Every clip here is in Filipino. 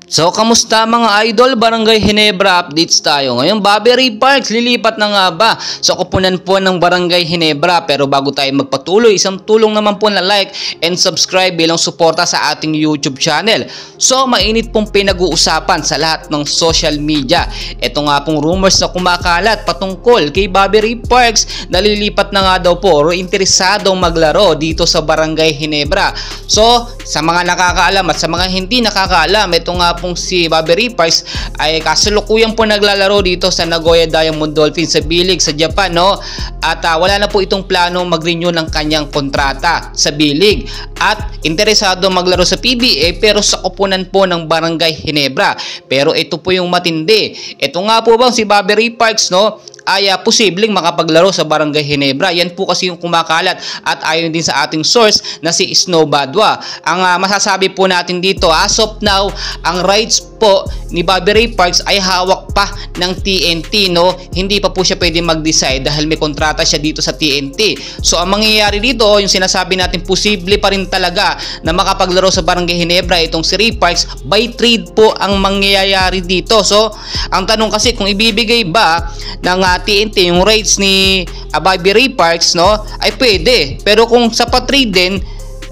So, kamusta mga idol? Barangay Ginebra updates tayo. Ngayon, Bobby Ray Parks, lilipat na nga ba sa koponan po ng Barangay Ginebra? Pero bago tayo magpatuloy, isang tulong naman po na like and subscribe bilang suporta sa ating YouTube channel. So, mainit pong pinag-uusapan sa lahat ng social media. Ito nga pong rumors na kumakalat patungkol kay Bobby Ray Parks na lilipat na nga daw po o interesadong maglaro dito sa Barangay Ginebra. So, sa mga nakakaalam at sa mga hindi nakakaalam, ito nga pong si Bobby Ray Parks ay kasalukuyang po naglalaro dito sa Nagoya Diamond Dolphins sa B-League sa Japan, no? At wala na po itong plano mag-renew ng kanyang kontrata sa B-League at interesado maglaro sa PBA pero sa koponan po ng Barangay Ginebra. Pero ito po yung matindi. Ito nga po bang si Bobby Ray Parks, no, ay posibleng makapaglaro sa Barangay Ginebra. Yan po kasi yung kumakalat at ayon din sa ating source na si Snow Badwa. Ang masasabi po natin dito, as of now, ang rights po ni Bobby Ray Parks ay hawak pa ng TNT, no? Hindi pa po siya pwede mag-decide dahil may kontrata siya dito sa TNT. So ang mangyayari dito, yung sinasabi natin, posible pa rin talaga na makapaglaro sa Barangay Ginebra itong si Ray Parks. By trade po ang mangyayari dito. So ang tanong kasi kung ibibigay ba ng TNT yung rights ni Bobby Ray Parks, no, ay pwede. Pero kung sa pa-trade din,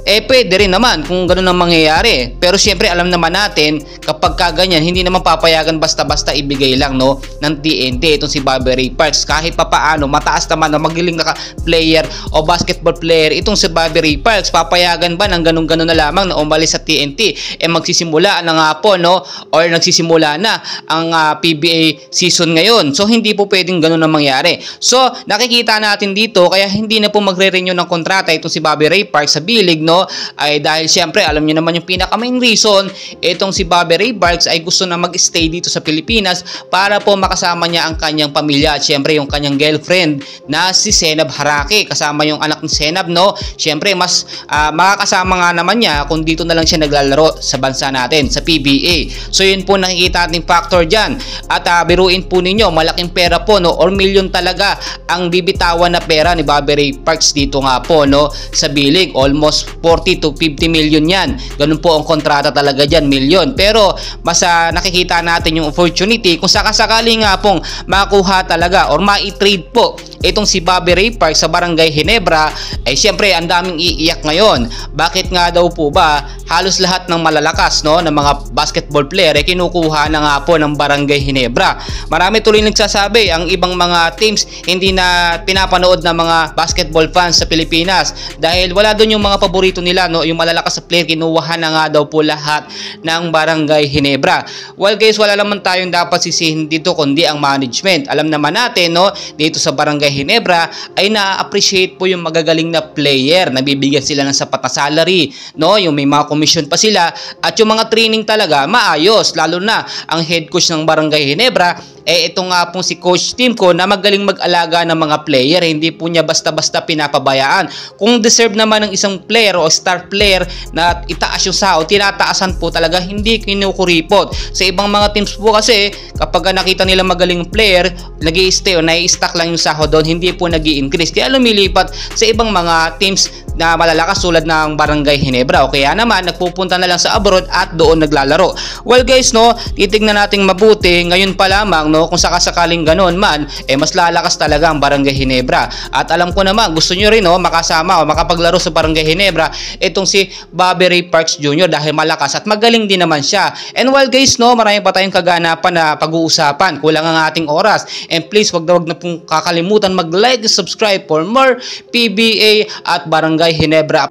pwede rin naman kung gano'n ang mangyayari. Pero siyempre alam naman natin kapag kaganyan, hindi naman papayagan basta-basta ibigay lang, no, ng TNT itong si Bobby Ray Parks. Kahit papaano mataas naman na magiling na player o basketball player itong si Bobby Ray Parks, papayagan ba ng gano'n-gano'n na lamang na umalis sa TNT? Magsisimula na nga po, no, or nagsisimula na ang PBA season ngayon. So hindi po pwedeng gano'n ang mangyari. So nakikita natin dito kaya hindi na po magre-renew ng kontrata itong si Bobby Ray Parks sa B-League, no, ay dahil siyempre alam niyo naman yung pinaka main reason, itong si Bobby Ray Parks ay gusto na mag-stay dito sa Pilipinas para po makasama niya ang kanyang pamilya at siyempre yung kanyang girlfriend na si Senab Haraki, kasama yung anak ni Senab, no. Siyempre mas makakasama nga naman niya kung dito na lang siya naglalaro sa bansa natin sa PBA. So yun po nakikita nating factor dyan at biruin po ninyo, malaking pera po, no, or million talaga ang bibitawan na pera ni Bobby Ray Parks dito nga po, no, sa B-League. Almost 40 to 50 million yan. Ganun po ang kontrata talaga dyan, million. Pero mas nakikita natin yung opportunity kung sakasakali nga pong makuha talaga or ma-trade po itong si Bobby Ray Parks sa Barangay Ginebra, ay siyempre ang daming iiyak ngayon. Bakit nga daw po ba halos lahat ng malalakas, no, ng mga basketball player ay kinukuha na nga po ng Barangay Ginebra? Marami tuloy nagsasabi ang ibang mga teams hindi na pinapanood ng mga basketball fans sa Pilipinas dahil wala doon yung mga paborito nila, no, yung malalakas sa player, kinuha na nga daw po lahat ng Barangay Ginebra. Well guys, wala naman tayong dapat sisihin dito kundi ang management. Alam naman natin, no, dito sa Barangay Ginebra ay na-appreciate po yung magagaling na player, nabibigyan sila ng sapat na salary, no, yung may mga commission pa sila at yung mga training talaga maayos, lalo na ang head coach ng Barangay Ginebra ito nga pong si Coach Timko na magaling mag-alaga ng mga player, hindi po niya basta-basta pinapabayaan. Kung deserve naman ng isang player o star player na itaas yung sahod, tinataasan po talaga, hindi kinukuripot. Sa ibang mga teams po kasi kapag nakita nila magaling player, nag-i-stay o nai-stack lang yung sahod doon, hindi po nag-i-increase. Kaya lumilipat sa ibang mga teams na malalakas tulad ng Barangay Ginebra o kaya naman nagpupunta na lang sa abroad at doon naglalaro. Well guys, no, titignan nating mabuti ngayon pa lamang, no, kung sakasakaling ganoon man, mas lalakas talaga ang Barangay Ginebra. At alam ko naman gusto nyo rin, no, makasama o makapaglaro sa Barangay Ginebra itong si Bobby Ray Parks Jr. dahil malakas at magaling din naman siya. And well guys, no, marami pa tayong kaganapan na pag-uusapan, kulang ang ating oras, and please wag na pong kakalimutan mag-like and subscribe for more PBA at Barangay Ginebra